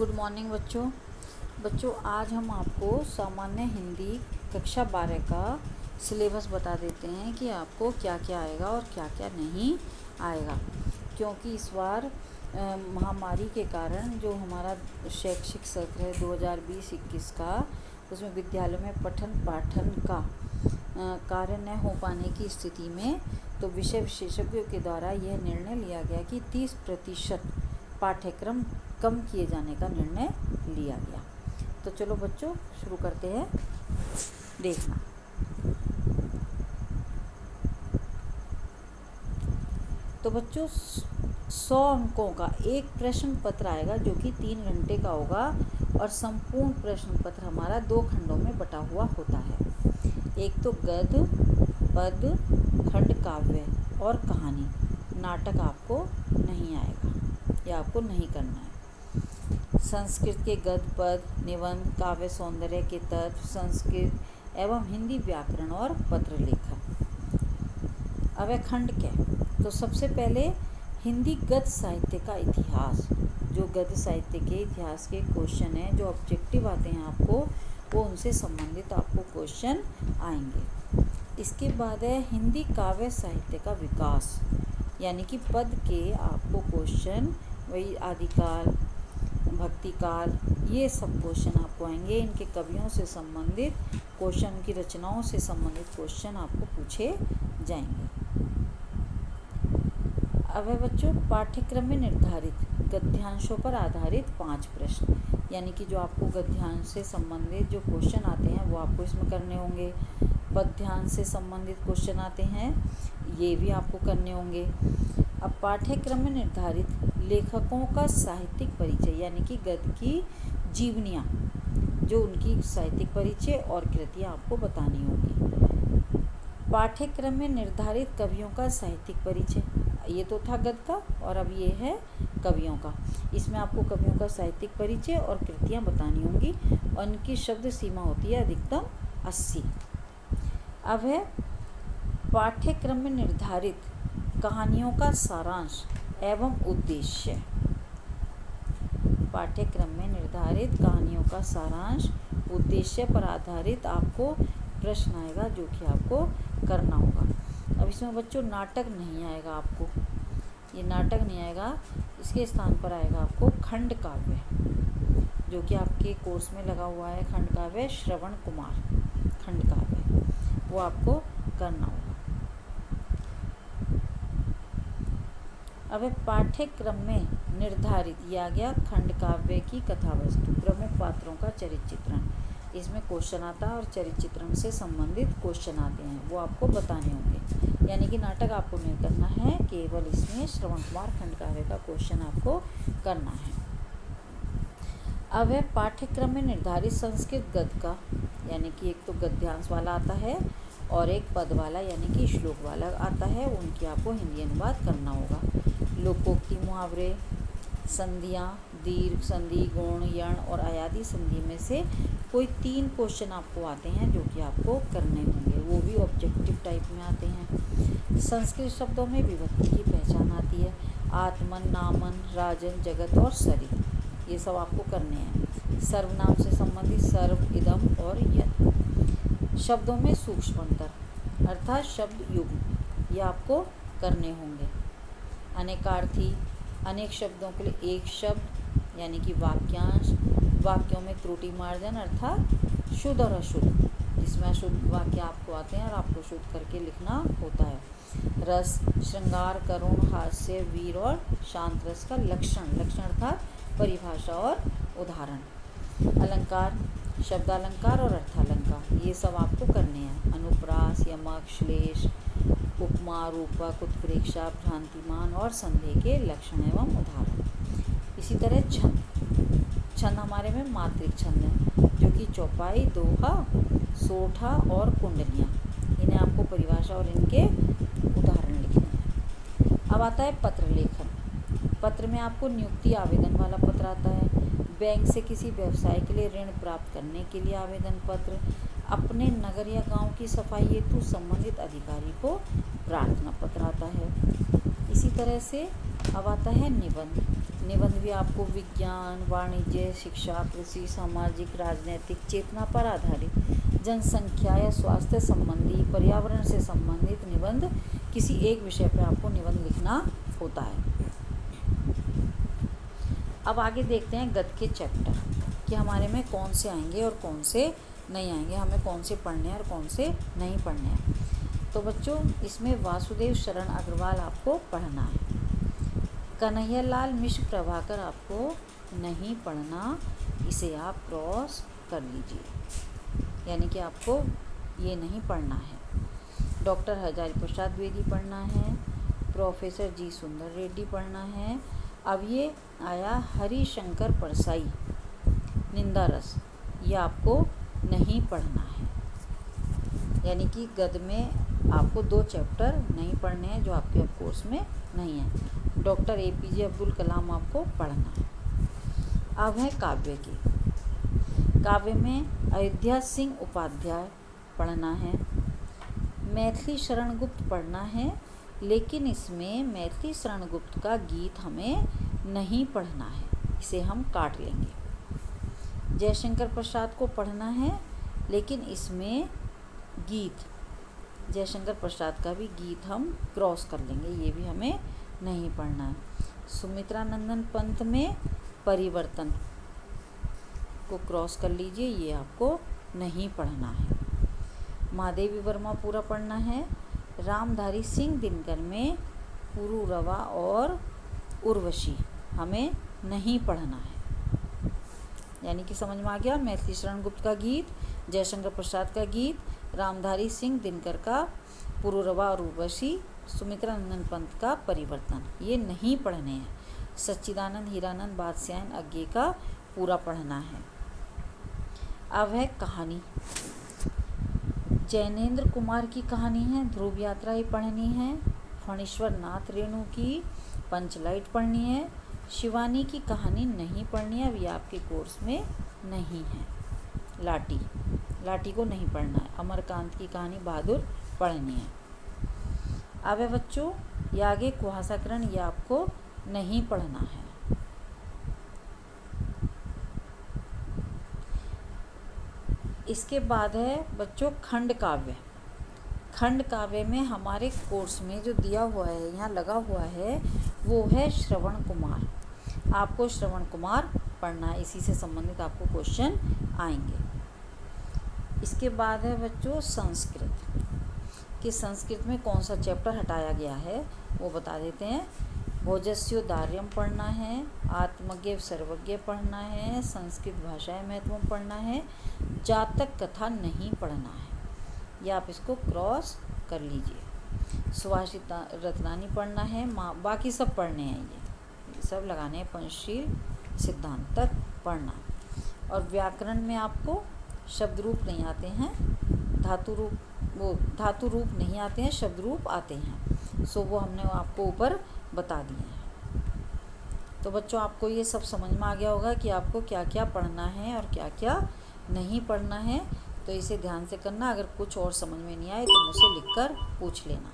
Good morning बच्चों आज हम आपको सामान्य हिंदी कक्षा 12 का सिलेबस बता देते हैं कि आपको क्या क्या आएगा और क्या क्या नहीं आएगा, क्योंकि इस बार महामारी के कारण जो हमारा शैक्षिक सत्र है 2020-21 का, उसमें विद्यालय में पठन पाठन का कार्य न हो पाने की स्थिति में तो विषय विशेषज्ञों के द्वारा यह निर्णय लिया गया कि 30% पाठ्यक्रम कम किए जाने का निर्णय लिया गया। तो चलो बच्चों शुरू करते हैं। देखना, तो बच्चों 100 अंकों का एक प्रश्न पत्र आएगा जो कि 3 घंटे का होगा और संपूर्ण प्रश्न पत्र हमारा 2 खंडों में बटा हुआ होता है। एक तो गद्य, पद्य, खंड काव्य और कहानी। नाटक आपको नहीं आएगा, या आपको नहीं करना है। संस्कृत के गद्य, पद्य, निबंध, काव्य सौंदर्य के तत्व, संस्कृत एवं हिंदी व्याकरण और पत्र लेखन। अब खंड क्या? तो सबसे पहले हिंदी गद्य साहित्य का इतिहास। जो गद्य साहित्य के इतिहास के क्वेश्चन हैं, जो ऑब्जेक्टिव आते हैं आपको, वो उनसे संबंधित आपको क्वेश्चन आएंगे। इसके बाद है हिंदी काव्य साहित्य का विकास, यानी कि पद के आपको क्वेश्चन, वही आदिकाल, भक्तिकाल, ये सब क्वेश्चन आपको आएंगे। इनके कवियों से संबंधित क्वेश्चन, की रचनाओं से संबंधित क्वेश्चन आपको पूछे जाएंगे। अब है बच्चों पाठ्यक्रम में निर्धारित गद्यांशों पर आधारित 5 प्रश्न, यानी कि जो आपको गद्यांश से संबंधित जो क्वेश्चन आते हैं वो आपको इसमें करने होंगे। पद्यांश से संबंधित क्वेश्चन आते हैं, ये भी आपको करने होंगे। अब पाठ्यक्रम में निर्धारित लेखकों का साहित्यिक परिचय, यानी कि गद्य की जीवनियाँ, जो उनकी साहित्यिक परिचय और कृतियाँ आपको बतानी होगी। पाठ्यक्रम में निर्धारित कवियों का साहित्यिक परिचय, ये तो था गद्य का, और अब ये है कवियों का। इसमें आपको कवियों का साहित्यिक परिचय और कृतियाँ बतानी होंगी और उनकी शब्द सीमा होती है अधिकतम 80। अब है पाठ्यक्रम में निर्धारित कहानियों का सारांश एवं उद्देश्य। पाठ्यक्रम में निर्धारित कहानियों का सारांश, उद्देश्य पर आधारित आपको प्रश्न आएगा जो कि आपको करना होगा। अब इसमें बच्चों नाटक नहीं आएगा आपको, ये नाटक नहीं आएगा। इसके स्थान पर आएगा आपको खंड काव्य, जो कि आपके कोर्स में लगा हुआ है। खंड काव्य श्रवण कुमार खंड काव्य, वो आपको करना होगा। अब पाठ्यक्रम में निर्धारित किया गया खंड काव्य की कथा वस्तु, प्रमुख पात्रों का चरित्र चित्रण। इसमें क्वेश्चन आता है और चरित्र चित्रण से संबंधित क्वेश्चन आते हैं, वो आपको बताने होंगे। यानी कि नाटक आपको नहीं करना है, केवल इसमें श्रवण कुमार खंड काव्य का क्वेश्चन आपको करना है। अब है पाठ्यक्रम में निर्धारित संस्कृत गद्य का, यानी कि एक तो गद्यांश वाला आता है और एक पद वाला, यानी कि श्लोक वाला आता है। उनकी आपको हिंदी अनुवाद करना होगा। लोकोक्ति, मुहावरे, संधियाँ, दीर्घ संधि, गुण, यण और अयादि संधि में से कोई 3 क्वेश्चन आपको आते हैं जो कि आपको करने होंगे, वो भी ऑब्जेक्टिव टाइप में आते हैं। संस्कृत शब्दों में विभक्ति की पहचान आती है। आत्मन, नामन, राजन, जगत और सरित, ये सब आपको करने हैं। सर्वनाम से संबंधित सर्व, इदम और यत्। शब्दों में सूक्ष्म अंतर अर्थात शब्द युग्म, ये आपको करने होंगे। अनेकार्थी, अनेक शब्दों के लिए एक शब्द, यानी कि वाक्यांश। वाक्यों में त्रुटि मार्जन अर्थात शुद्ध और अशुद्ध, जिसमें अशुद्ध वाक्य आपको आते हैं और आपको शुद्ध करके लिखना होता है। रस, श्रृंगार, करुण, हास्य, वीर और शांत रस का लक्षण, लक्षण अर्थात परिभाषा और उदाहरण। अलंकार, शब्दालंकार और अर्थालंकार, ये सब आपको करने हैं। अनुप्रास, यमक, श्लेष, उपमा, रूपक, उत्प्रेक्षा, भ्रांतिमान और संदेह के लक्षण एवं उदाहरण। इसी तरह छंद, छंद हमारे में मात्रिक छंद है, जो कि चौपाई, दोहा, सोठा और कुंडलियाँ, इन्हें आपको परिभाषा और इनके उदाहरण लिखने हैं। अब आता है पत्र लेखन। पत्र में आपको नियुक्ति आवेदन वाला पत्र आता है। बैंक से किसी व्यवसाय के लिए ऋण प्राप्त करने के लिए आवेदन पत्र। अपने नगर या गांव की सफाई हेतु संबंधित अधिकारी को प्रार्थना पत्र आता है। इसी तरह से अब आता है निबंध। निबंध भी आपको विज्ञान, वाणिज्य, शिक्षा, कृषि, सामाजिक, राजनैतिक चेतना पर आधारित, जनसंख्या या स्वास्थ्य संबंधी, पर्यावरण से संबंधित निबंध, किसी एक विषय पर आपको निबंध लिखना होता है। अब आगे देखते हैं गद्य के चैप्टर कि हमारे में कौन से आएंगे और कौन से नहीं आएंगे, हमें कौन से पढ़ने हैं और कौन से नहीं पढ़ने हैं। तो बच्चों इसमें वासुदेव शरण अग्रवाल आपको पढ़ना है। कन्हैयालाल मिश्र प्रभाकर आपको नहीं पढ़ना, इसे आप क्रॉस कर लीजिए, यानी कि आपको ये नहीं पढ़ना है। डॉक्टर हजारी प्रसाद द्विवेदी पढ़ना है, प्रोफेसर जी सुंदर रेड्डी पढ़ना है। अब ये आया हरिशंकर परसाई निंदा रस, ये आपको नहीं पढ़ना है, यानी कि गद्य में आपको 2 चैप्टर नहीं पढ़ने हैं जो आपके कोर्स में नहीं है। डॉक्टर APJ अब्दुल कलाम आपको पढ़ना है। अब है काव्य की। काव्य में अयोध्या सिंह उपाध्याय पढ़ना है। मैथिली शरण गुप्त पढ़ना है, लेकिन इसमें मैथिली शरण गुप्त का गीत हमें नहीं पढ़ना है, इसे हम काट लेंगे। जयशंकर प्रसाद को पढ़ना है, लेकिन इसमें गीत, जयशंकर प्रसाद का भी गीत हम क्रॉस कर लेंगे, ये भी हमें नहीं पढ़ना है। सुमित्रा नंदन पंत में परिवर्तन को क्रॉस कर लीजिए, ये आपको नहीं पढ़ना है। महादेवी वर्मा पूरा पढ़ना है। रामधारी सिंह दिनकर में पुरूरवा और उर्वशी हमें नहीं पढ़ना है, यानी कि समझ में आ गया। मैथिली शरण गुप्त का गीत, जयशंकर प्रसाद का गीत, रामधारी सिंह दिनकर का पुरूरवा और उर्वशी, सुमित्रा नंदन पंत का परिवर्तन, ये नहीं पढ़ने हैं। सच्चिदानंद हीरानंद बादशाहन अज्ञे का पूरा पढ़ना है। अब है कहानी। जैनेन्द्र कुमार की कहानी है, ध्रुव यात्रा ही पढ़नी है। फणीश्वर नाथ रेणु की पंचलाइट पढ़नी है। शिवानी की कहानी नहीं पढ़नी है, अभी आपके कोर्स में नहीं है। लाटी को नहीं पढ़ना है। अमरकांत की कहानी बहादुर पढ़नी है। अब है बच्चों ये आगे कुहासाकरण, ये आपको नहीं पढ़ना है। इसके बाद है बच्चों खंड काव्य। खंड काव्य में हमारे कोर्स में जो दिया हुआ है, यहाँ लगा हुआ है, वो है श्रवण कुमार। आपको श्रवण कुमार पढ़ना है, इसी से संबंधित आपको क्वेश्चन आएंगे। इसके बाद है बच्चों संस्कृत, कि संस्कृत में कौन सा चैप्टर हटाया गया है वो बता देते हैं। भोजस्योदार्यम पढ़ना है, आत्मज्ञ सर्वज्ञ पढ़ना है, संस्कृत भाषाएं महत्वपूर्ण पढ़ना है, जातक कथा नहीं पढ़ना है, या आप इसको क्रॉस कर लीजिए। सुभाषित रत्नानी पढ़ना है, बाकी सब पढ़ने हैं, ये सब लगाने हैं। पंचशील सिद्धांत तक पढ़ना। और व्याकरण में आपको शब्द रूप नहीं आते हैं, धातु रूप नहीं आते हैं, शब्द रूप आते हैं, सो वो हमने आपको ऊपर बता दिए हैं। तो बच्चों आपको ये सब समझ में आ गया होगा कि आपको क्या क्या पढ़ना है और क्या क्या नहीं पढ़ना है, तो इसे ध्यान से करना। अगर कुछ और समझ में नहीं आए तो मुझसे लिखकर पूछ लेना।